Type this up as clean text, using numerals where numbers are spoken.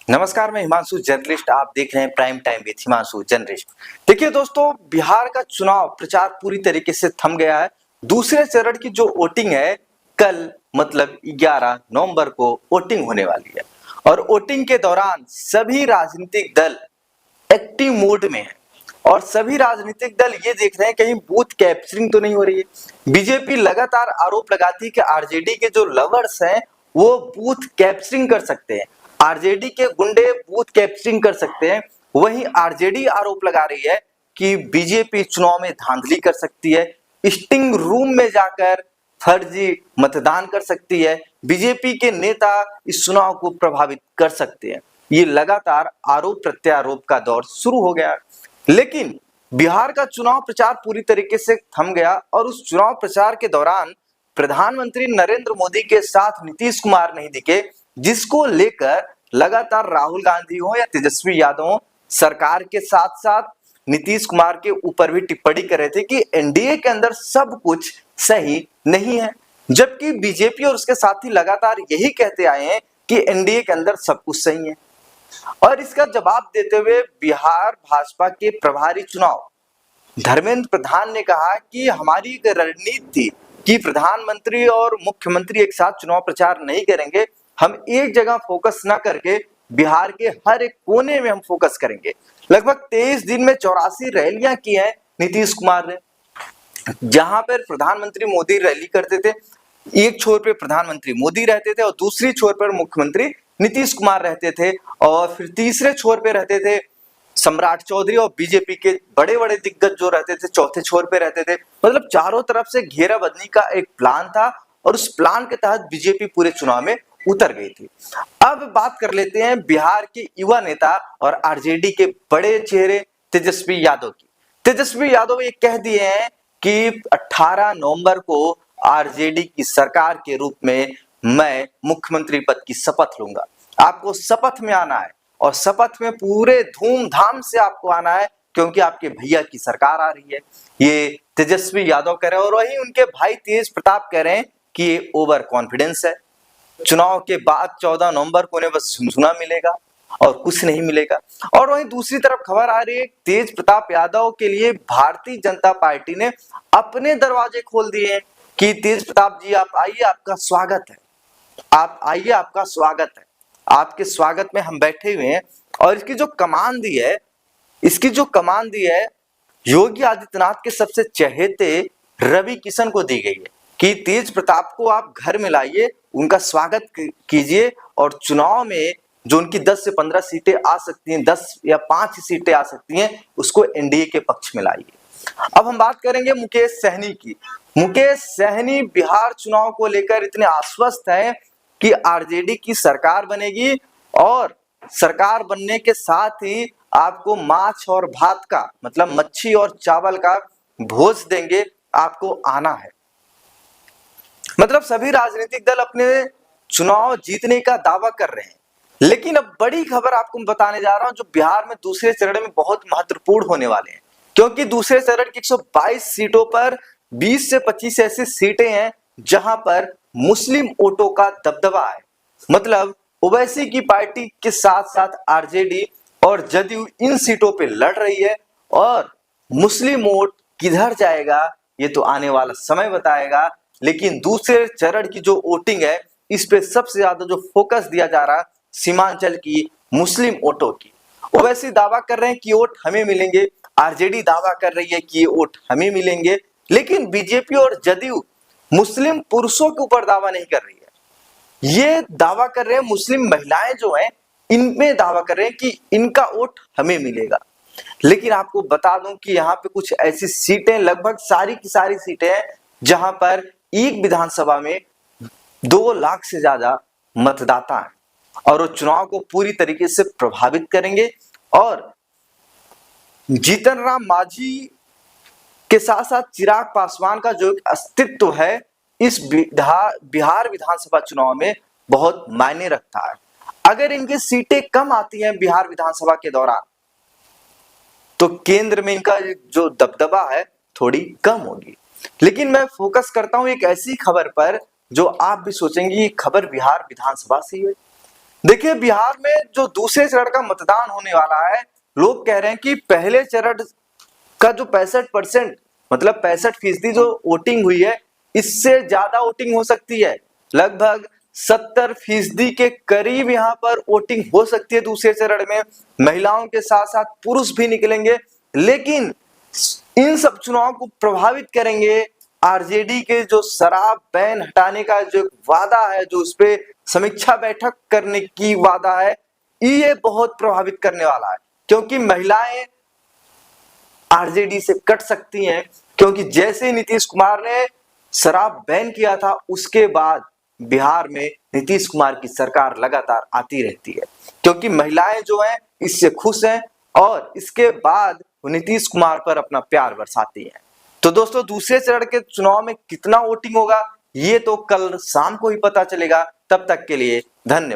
नमस्कार, मैं हिमांशु जर्नलिस्ट। आप देख रहे हैं prime time with Himanshu journalist. देखिए दोस्तों, बिहार का चुनाव प्रचार पूरी तरीके से थम गया है। दूसरे चरण की जो वोटिंग है, कल मतलब 11 नवंबर को वोटिंग होने वाली है और वोटिंग के दौरान सभी राजनीतिक दल एक्टिव मोड में है और सभी राजनीतिक दल ये देख रहे हैं कहीं बूथ कैप्चरिंग तो नहीं हो रही है। बीजेपी लगातार आरोप लगाती है कि आरजेडी के जो लवर्स हैं वो बूथ कैप्चरिंग कर सकते हैं, आरजेडी के गुंडे बूथ कैप्चरिंग कर सकते हैं। वहीं आरजेडी आरोप लगा रही है कि बीजेपी चुनाव में धांधली कर सकती है, स्टिंग रूम में जाकर फर्जी मतदान कर सकती है, बीजेपी के नेता इस चुनाव को प्रभावित कर सकते हैं। ये लगातार आरोप प्रत्यारोप का दौर शुरू हो गया। लेकिन बिहार का चुनाव प्रचार पूरी तरीके से थम गया और उस चुनाव प्रचार के दौरान प्रधानमंत्री नरेंद्र मोदी के साथ नीतीश कुमार नहीं दिखे, जिसको लेकर लगातार राहुल गांधी हो या तेजस्वी यादव हो, सरकार के साथ साथ नीतीश कुमार के ऊपर भी टिप्पणी कर रहे थे कि एनडीए के अंदर सब कुछ सही नहीं है। जबकि बीजेपी और उसके साथी लगातार यही कहते आए हैं कि एनडीए के अंदर सब कुछ सही है। और इसका जवाब देते हुए बिहार भाजपा के प्रभारी चुनाव धर्मेंद्र प्रधान ने कहा कि हमारी एक रणनीति थी कि प्रधानमंत्री और मुख्यमंत्री एक साथ चुनाव प्रचार नहीं करेंगे, हम एक जगह फोकस ना करके बिहार के हर एक कोने में हम फोकस करेंगे। लगभग 23 दिन में 84 रैलियां की हैं नीतीश कुमार ने, जहां पर प्रधानमंत्री मोदी रैली करते थे, एक छोर पे प्रधानमंत्री मोदी रहते थे और दूसरी छोर पर मुख्यमंत्री नीतीश कुमार रहते थे और फिर तीसरे छोर पे रहते थे सम्राट चौधरी और बीजेपी के बड़े बड़े दिग्गज जो रहते थे चौथे छोर पे रहते थे। मतलब चारों तरफ से घेराबंदी का एक प्लान था और उस प्लान के तहत बीजेपी पूरे चुनाव में उतर गई थी। अब बात कर लेते हैं बिहार के युवा नेता और आरजेडी के बड़े चेहरे तेजस्वी यादव की। तेजस्वी यादव ये कह दिए हैं कि 18 नवंबर को आरजेडी की सरकार के रूप में मैं मुख्यमंत्री पद की शपथ लूंगा। आपको शपथ में आना है और शपथ में पूरे धूमधाम से आपको आना है क्योंकि आपके भैया की सरकार आ रही है। ये तेजस्वी यादव कह रहे हैं और वहीं उनके भाई तेज प्रताप कह रहे हैं कि ये ओवर कॉन्फिडेंस है। चुनाव के बाद 14 नवंबर को उन्हें बस सुनसुना मिलेगा और कुछ नहीं मिलेगा। और वहीं दूसरी तरफ खबर आ रही है तेज प्रताप यादव के लिए भारतीय जनता पार्टी ने अपने दरवाजे खोल दिए हैं कि तेज प्रताप जी आप आइए, आपका स्वागत है, आप आइए, आपका स्वागत है, आपके स्वागत में हम बैठे हुए हैं। और इसकी जो कमान दी है, इसकी जो कमान दी है योगी आदित्यनाथ के सबसे चहेते रवि किशन को दी गई है कि तेज प्रताप को आप घर में लाइए, उनका स्वागत कीजिए और चुनाव में जो उनकी 10 से 15 सीटें आ सकती हैं, 10 या 5 सीटें आ सकती हैं, उसको एनडीए के पक्ष में लाइए। अब हम बात करेंगे मुकेश सहनी की। मुकेश सहनी बिहार चुनाव को लेकर इतने आश्वस्त हैं कि आरजेडी की सरकार बनेगी और सरकार बनने के साथ ही आपको माछ और भात का मतलब मच्छी और चावल का भोज देंगे, आपको आना है। मतलब सभी राजनीतिक दल अपने चुनाव जीतने का दावा कर रहे हैं। लेकिन अब बड़ी खबर आपको बताने जा रहा हूं जो बिहार में दूसरे चरण में बहुत महत्वपूर्ण होने वाले हैं, क्योंकि दूसरे चरण की 122 सीटों पर 20 से 25 ऐसी सीटें हैं जहां पर मुस्लिम वोटों का दबदबा है। मतलब ओवैसी की पार्टी के साथ साथ आरजेडी और जदयू इन सीटों पे लड़ रही है और मुस्लिम वोट किधर जाएगा ये तो आने वाला समय बताएगा। लेकिन दूसरे चरण की जो वोटिंग है इस पे सबसे ज्यादा जो फोकस दिया जा रहा है सीमांचल की मुस्लिम वोटों की। ओवैसी दावा कर रहे हैं कि वोट हमें मिलेंगे, आरजेडी दावा कर रही है कि ये वोट हमें मिलेंगे, लेकिन बीजेपी और जदयू मुस्लिम पुरुषों के ऊपर दावा नहीं कर रही है। ये दावा कर रहे हैं मुस्लिम महिलाएं जो हैं इनमें दावा कर रहे हैं कि इनका वोट हमें मिलेगा। लेकिन आपको बता दूं कि यहाँ पे कुछ ऐसी सीटें, लगभग सारी की सारी सीटें हैं जहां पर एक विधानसभा में 2 लाख से ज्यादा मतदाता हैं और वो चुनाव को पूरी तरीके से प्रभावित करेंगे। और जीतन राम मांझी के साथ साथ चिराग पासवान का जो एक अस्तित्व है इस बिहार विधानसभा चुनाव में बहुत मायने रखता है। अगर इनकी सीटें कम आती हैं बिहार विधानसभा के दौरान तो केंद्र में इनका जो दबदबा है थोड़ी कम होगी। लेकिन मैं फोकस करता हूं एक ऐसी खबर पर जो आप भी सोचेंगे ये खबर बिहार विधानसभा से है। देखिए बिहार में जो दूसरे चरण का मतदान होने वाला है, लोग कह रहे हैं कि पहले चरण का जो 65% मतलब 65% जो वोटिंग हुई है, इससे ज्यादा वोटिंग हो सकती है। लगभग 70% के करीब यहाँ पर वोटिंग हो सकती है दूसरे चरण में। महिलाओं के साथ साथ पुरुष भी निकलेंगे, लेकिन इन सब चुनाव को प्रभावित करेंगे आरजेडी के जो शराब बैन हटाने का जो वादा है, जो उस पर समीक्षा बैठक करने की वादा है, ये बहुत प्रभावित करने वाला है। क्योंकि महिलाएं आरजेडी से कट सकती हैं, क्योंकि जैसे नीतीश कुमार ने शराब बैन किया था, उसके बाद बिहार में नीतीश कुमार की सरकार लगातार आती रहती है, क्योंकि महिलाएं जो हैं इससे खुश हैं और इसके बाद वो नीतीश कुमार पर अपना प्यार बरसाती हैं। तो दोस्तों दूसरे चरण के चुनाव में कितना वोटिंग होगा, ये तो कल शाम को ही पता चलेगा। तब तक के लिए धन्यवाद।